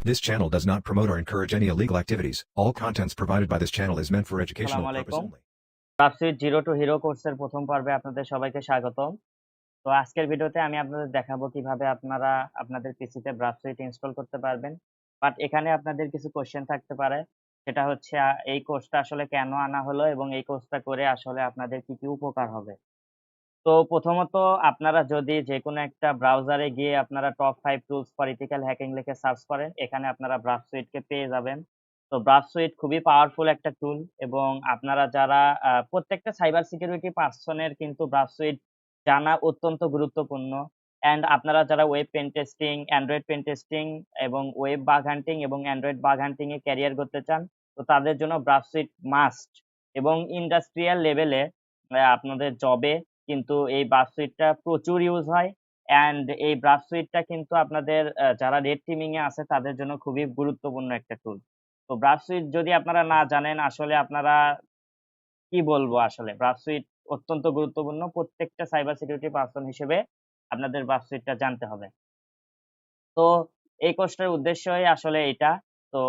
This channel does not promote or encourage any illegal activities. All contents provided by this channel is meant for educational আসসালামু purpose আলাইকুম। only. ব্রাভসুইট zero two hero কোর্সের প্রথম পর্বে আপনাদের সবাইকে স্বাগতম। তো আজকের ভিডিওতে আমি আপনাদের দেখাবো কিভাবে আপনারা আপনাদের পিসিতে ব্রাভসুইট ইনস্টল করতে পারবেন। বাট এখানে আপনাদের কিছু কোশ্চেন থাকতে পারে। সেটা হচ্ছে এই কোর্সটা আসলে কেন আনা হলো এবং এই কোর্সটা করে আসলে আপনাদের কি উপকার হবে। তো প্রথমত আপনারা যদি যেকোনো একটা ব্রাউজারে গিয়ে আপনারা top 5 tools for ethical hacking লিখে সার্চ করেন, এখানে আপনারা ব্রাভসুইটকে পেয়ে যাবেন। তো ব্রাভসুইট খুবই পাওয়ারফুল একটা টুল এবং আপনারা যারা প্রত্যেকটা সাইবার সিকিউরিটি পারসনের কিন্তু ব্রাভসুইট জানা অত্যন্ত গুরুত্বপূর্ণ। অ্যান্ড আপনারা যারা web pen testing, android pen testing এবং ওয়েব বাগ হান্টিং এবং অ্যান্ড্রয়েড বাগ হান্টিং এ ক্যারিয়ার করতে চান, তো তাদের জন্য ব্রাভসুইট মাস্ট। এবং ইন্ডাস্ট্রিয়াল লেভেলে আপনাদের জবে কিন্তু এই ব্রাভসুইটটা প্রচুর ইউজ হয়। অ্যান্ড এই ব্রাভসুইটটা কিন্তু আপনাদের যারা রেড টিমিং এ আছে তাদের জন্য খুবই গুরুত্বপূর্ণ একটা টুল। তো ব্রাভসুইট যদি আপনারা না জানেন, আসলে আপনারা কি বলবো, আসলে ব্রাভসুইট অত্যন্ত গুরুত্বপূর্ণ। প্রত্যেকটা সাইবার সিকিউরিটি পারসন হিসেবে আপনাদের ব্রাভসুইটটা জানতে হবে। তো এই কোর্সটার উদ্দেশ্যই আসলে এটা। তো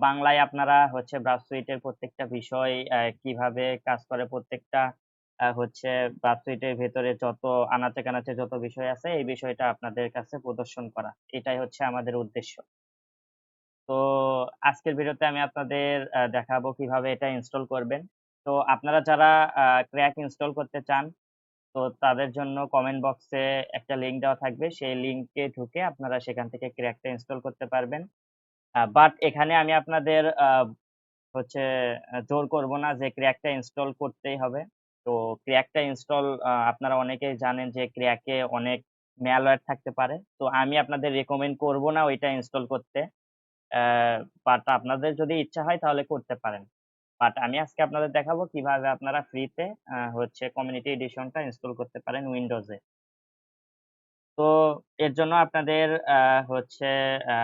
বাংলায় আপনারা হচ্ছে ব্রাভসুইটের প্রত্যেকটা বিষয় কিভাবে কাজ করে, প্রত্যেকটা হচ্ছে ব্রাভসুইটের ভেতরে যত আনাচে-কানাচে যত বিষয় আছে, এই বিষয়টা আপনাদের কাছে প্রদর্শন করা। এটাই হচ্ছে আমাদের উদ্দেশ্য। তো আজকের ভিডিওতে আমি আপনাদের দেখাবো কিভাবে এটা ইনস্টল করবেন। তো আপনারা যারা ক্র্যাক ইনস্টল করতে চান, তো তাদের জন্য কমেন্ট বক্সে একটা লিঙ্ক দেওয়া থাকবে। সেই লিঙ্কে ঢুকে আপনারা সেখান থেকে ক্র্যাকটা ইনস্টল করতে পারবেন। বাট এখানে আমি আপনাদের হচ্ছে জোর করব না যে ক্র্যাকটা ইনস্টল করতেই হবে। তো ক্র্যাকটা ইনস্টল আপনারা অনেকেই জানেন যে ক্র্যাকে অনেক ম্যালওয়্যার থাকতে পারে। তো আমি আপনাদের রিকমেন্ড করব না ওইটা ইনস্টল করতে। বাট আপনাদের যদি ইচ্ছা হয় তাহলে করতে পারেন। বাট আমি আজকে আপনাদের দেখাবো কিভাবে আপনারা ফ্রিতে হচ্ছে কমিউনিটি এডিশনটা ইনস্টল করতে পারেন উইন্ডোজে। তো এর জন্য আপনাদের হচ্ছে আ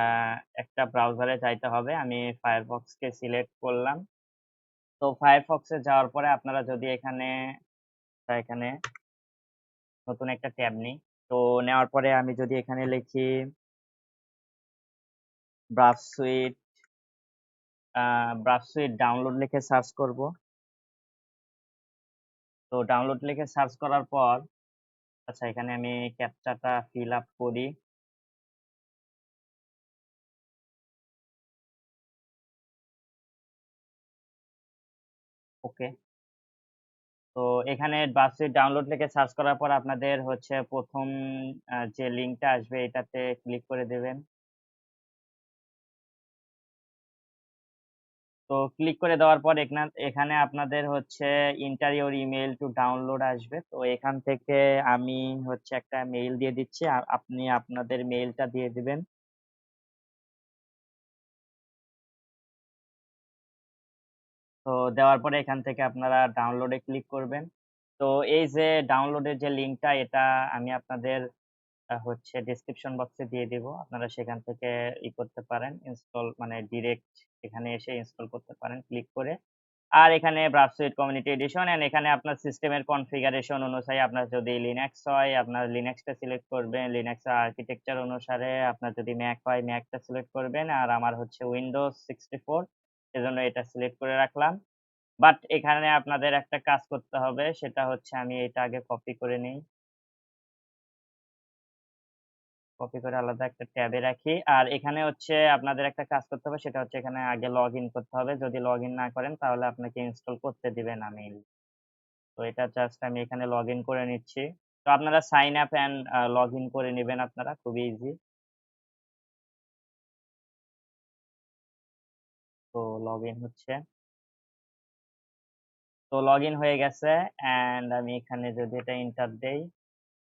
একটা ব্রাউজারে যাইতে হবে। আমি Firefox কে সিলেক্ট করলাম। তো Firefox এ যাওয়ার পরে আপনারা যদি এখানে নতুন একটা ট্যাব নিই। তো নেওয়ার পরে আমি যদি এখানে লিখি ব্রাভসুইট ব্রাভসুইট ডাউনলোড লিখে সার্চ করব। তো ডাউনলোড লিখে সার্চ করার পর আচ্ছা, এখানে আমি ক্যাপচাটা ফিল আপ করি। ওকে। তো এখানে ব্রাভসুইট ডাউনলোড লিখে সার্চ করার পর আপনাদের হচ্ছে ১ম যে লিঙ্কটা আসবে এটাতে ক্লিক করে দেবেন। তো ক্লিক করে দেওয়ার পর এখানে আপনাদের হচ্ছে enter your email to download আসবে। তো এখান থেকে আমি হচ্ছে একটা মেইল দিয়ে দিচ্ছি। আপনি আপনাদের মেইলটা দিয়ে দিবেন। তো দেওয়ার পরে এখান থেকে আপনারা ডাউনলোডে ক্লিক করবেন। তো এই যে ডাউনলোডের যে লিঙ্কটা, এটা আমি আপনাদের হচ্ছে ডেসক্রিপশন বক্সে দিয়ে দিব। আপনারা সেখান থেকে করতে পারেন, ইনস্টল মানে ডিরেক্ট এখানে এসে ইনস্টল করতে পারেন ক্লিক করে। আর এখানে ব্রাভসুইট কমিউনিটি এডিশন এন্ড এখানে আপনার সিস্টেমের কনফিগারেশন অনুযায়ী আপনার যদি লিনাক্স হয়, আপনার লিনাক্সটা সিলেক্ট করবেন। লিনাক্স আর্কিটেকচার অনুসারে আপনার যদি ম্যাক হয়, ম্যাকটা সিলেক্ট করবেন। আর আমার হচ্ছে উইন্ডোজ 64, এজন্য এটা সিলেক্ট করে রাখলাম। বাট এখানে আপনাদের একটা কাজ করতে হবে, সেটা হচ্ছে আমি এটা আগে কপি করে নেই। কপি করে আলাদা একটা ট্যাবে রাখি। আর এখানে হচ্ছে আপনাদের একটা কাজ করতে হবে, সেটা হচ্ছে এখানে আগে লগইন করতে হবে। যদি লগইন না করেন তাহলে আপনাকে ইনস্টল করতে দিবে না মেইল। তো এটা জাস্ট আমি এখানে লগইন করে নিচ্ছি। তো আপনারা সাইন আপ অ্যান্ড লগইন করে নিবেন আপনারা, খুবই ইজি। তো লগইন হচ্ছে। তো লগইন হয়ে গেছে অ্যান্ড আমি এখানে যদি এটা এন্টার দেই,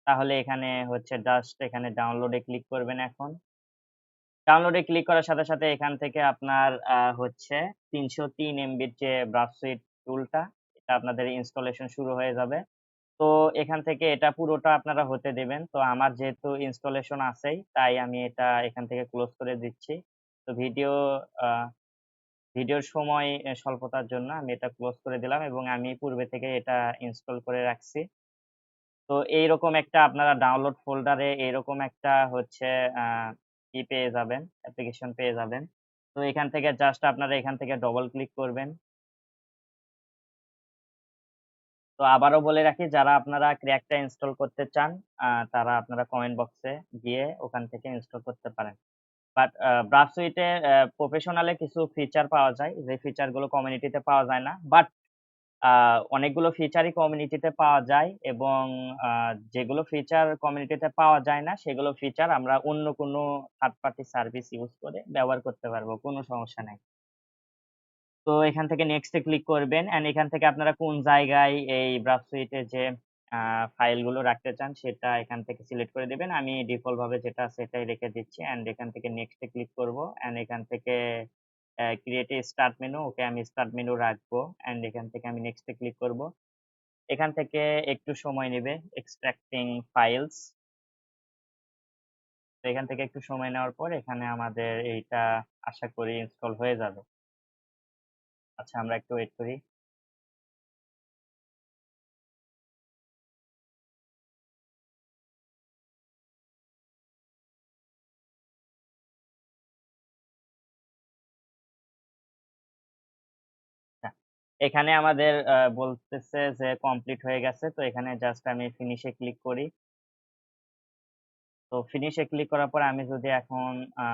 তাহলে এখানে হচ্ছে জাস্ট এখানে ডাউনলোডে ক্লিক করবেন এখন। ডাউনলোডে ক্লিক করার সাথে, সাথে এখান থেকে আপনার হচ্ছে ৩০৩ এমবির যে ব্রাভসুইট টুলটা, এটা আপনাদের ইনস্টলেশন শুরু হয়ে যাবে। তো এখান থেকে এটা পুরোটা আপনারা হতে দিবেন। তো আমার যেহেতু ইনস্টলেশন আছেই, তাই আমি এটা এখান থেকে ক্লোজ করে দিচ্ছি। তো আ ভিডিওর সময় স্বল্পতার জন্য আমি এটা ক্লোজ করে দিলাম এবং আমি পূর্বে থেকে এটা ইনস্টল করে রাখছি। তো এইরকম একটা আপনারা ডাউনলোড ফোল্ডারে এইরকম একটা হচ্ছে আ কি পেয়ে যাবেন, অ্যাপ্লিকেশন পেয়ে যাবেন। তো এখান থেকে জাস্ট আপনারা এখান থেকে ডবল ক্লিক করবেন। তো আবারও বলে রাখি, যারা আপনারা ক্র্যাকটা ইনস্টল করতে চান, তারা আপনারা কমেন্ট বক্সে গিয়ে ওখান থেকে ইনস্টল করতে পারেন। বাট ব্রাভ সুইটে প্রফেশনাল এ কিছু ফিচার পাওয়া যায়, যে ফিচার গুলো কমিউনিটিতে পাওয়া যায় না। বাট আ অনেকগুলো ফিচারই কমিউনিটিতে পাওয়া যায় এবং যেগুলো ফিচার কমিউনিটিতে পাওয়া যায় না, সেগুলো ফিচার আমরা অন্য কোনো থার্ড পার্টি সার্ভিস ইউজ করে ব্যবহার করতে পারবো। কোনো সমস্যা নাই। তো এখান থেকে নেক্সট এ ক্লিক করবেন অ্যান্ড এখান থেকে আপনারা কোন জায়গায় এই ব্রাভ সুইটে যে ফাইলগুলো রাখতে চান সেটা এখান থেকে সিলেক্ট করে দিবেন। আমি ডিফল্ট ভাবে যেটা আছে সেটাই রেখে দিচ্ছি অ্যান্ড এখান থেকে নেক্সট এ ক্লিক করব অ্যান্ড এখান থেকে ক্রিয়েট এ স্টার্ট মেনু, ওকে আমি স্টার্ট মেনু রাখবো অ্যান্ড এখান থেকে আমি নেক্সট এ ক্লিক করব। এখান থেকে একটু সময় নেবে এক্সট্রাক্টিং ফাইলস। তো এখান থেকে একটু সময় নেওয়ার পর এখানে আমাদের এইটা আশা করি ইনস্টল হয়ে যাবে। আচ্ছা, আমরা একটু ওয়েট করি। আচ্ছা, এখানে আমাদের বলতেছে যে কমপ্লিট হয়ে গেছে। তো এখানে জাস্ট আমি ফিনিশ এ ক্লিক করি। তো ফিনিশ এ ক্লিক করার পর আমি যদি এখন আ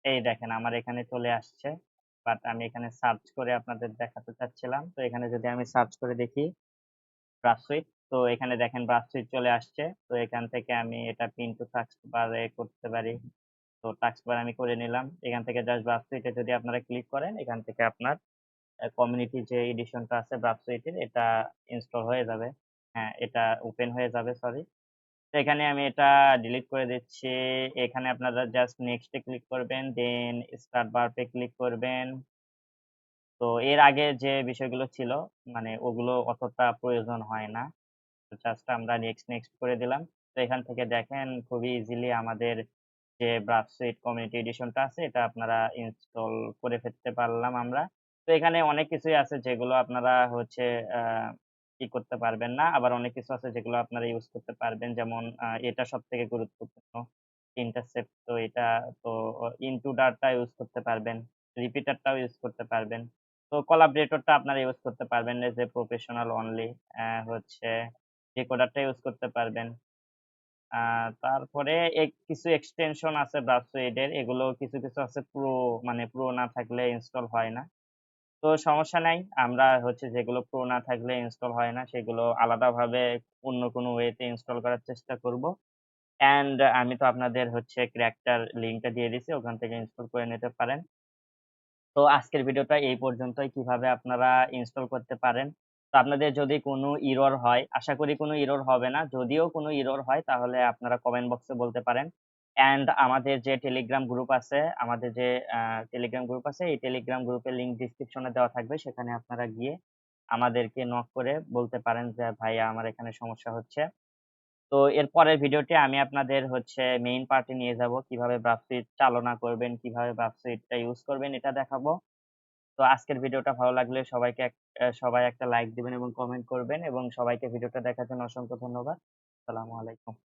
এই দেখেন আমার এখানে চলে আসছে। বাট আমি এখানে সার্চ করে আপনাদের দেখাতে চাচ্ছিলাম। তো এখানে যদি আমি সার্চ করে দেখি ব্রাশ সুইট, তো এখানে দেখেন ব্রাশ সুইট চলে আসছে। তো এখান থেকে আমি এটা পিন টু টাস্ক বারে করতে পারি। তো টাস্ক বার আমি করে নিলাম। এখান থেকে জাস্ট ব্রাশ সুইটে যদি আপনারা ক্লিক করেন, এখান থেকে আপনার কমিউনিটি যে এডিশনটা আছে ব্রাভ সুইটের, এটা ইনস্টল হয়ে যাবে। হ্যাঁ, এটা ওপেন হয়ে যাবে, সরি। তো এখানে আমি এটা ডিলিট করে দিচ্ছি। এখানে আপনারা জাস্ট নেক্সট এ ক্লিক করবেন, দেন স্টার্ট বারতে ক্লিক করবেন। তো এর আগে যে বিষয়গুলো ছিল মানে ওগুলো অতটা প্রয়োজন হয় না। তো জাস্ট আমরা নেক্সট করে দিলাম। তো এখান থেকে দেখেন খুবই ইজিলি আমাদের যে ব্রাভ সুইট কমিউনিটি এডিশনটা আছে এটা আপনারা ইনস্টল করে ফেলতে পারলাম আমরা। তো এখানে অনেক কিছুই আছে যেগুলো আপনারা হচ্ছে আ ই করতে পারবেন না। আবার অনেক কিছু আছে যেগুলো আপনারা ইউজ করতে পারবেন। যেমন এটা সবথেকে গুরুত্বপূর্ণ। ইন্টারসেপ্ট, তো এটা তো ইনট্রুডারটা ইউজ করতে পারবেন। রিপিটারটাও ইউজ করতে পারবেন। তো কোলাবরেটরটা আপনারা ইউজ করতে পারবেন এজ এ প্রফেশনাল অনলি। হচ্ছে ডিকোডারটা ইউজ করতে পারবেন। আ তারপরে কিছু এক্সটেনশন আছে ব্রাভসুইট এর, এগুলো কিছু আছে মানে প্রো না থাকলে ইনস্টল হয় না। তো সমস্যা নাই। আমরা হচ্ছে যেগুলো প্রো না থাকলে ইনস্টল হয় না সেগুলো আলাদাভাবে অন্য কোনো ওয়েতে ইনস্টল করার চেষ্টা করব। অ্যান্ড আমি তো আপনাদের হচ্ছে ক্র্যাকটার লিঙ্কটা দিয়ে দিছি। ওখান থেকে ইনস্টল করে নিতে পারেন। তো আজকের ভিডিওটা এই পর্যন্তই, কিভাবে আপনারা ইনস্টল করতে পারেন। তো আপনাদের যদি কোনো ইরর হয়, আশা করি কোনো ইরর হবে না। যদিও কোনো ইরর হয় তাহলে আপনারা কমেন্ট বক্সে বলতে পারেন। অ্যান্ড আমাদের যে টেলিগ্রাম গ্রুপ আছে, আমাদের যে টেলিগ্রাম গ্রুপ আছে, এই টেলিগ্রাম গ্রুপের লিঙ্ক ডেসক্রিপশনে দেওয়া থাকবে। সেখানে আপনারা গিয়ে আমাদেরকে নক করে বলতে পারেন যে, "ভাইয়া আমার এখানে সমস্যা হচ্ছে।" তো এর পরের ভিডিওতে আমি আপনাদের হচ্ছে মেইন পার্টে নিয়ে যাবো। কিভাবে ব্রাভসুইট চালনা করবেন, কিভাবে ব্রাভসুইটটা ইউজ করবেন এটা দেখাবো। তো আজকের ভিডিওটা ভালো লাগলে সবাই একটা লাইক দিবেন এবং কমেন্ট করবেন এবং সবাইকে ভিডিওটা দেখার জন্য অসংখ্য ধন্যবাদ। আসসালামু আলাইকুম।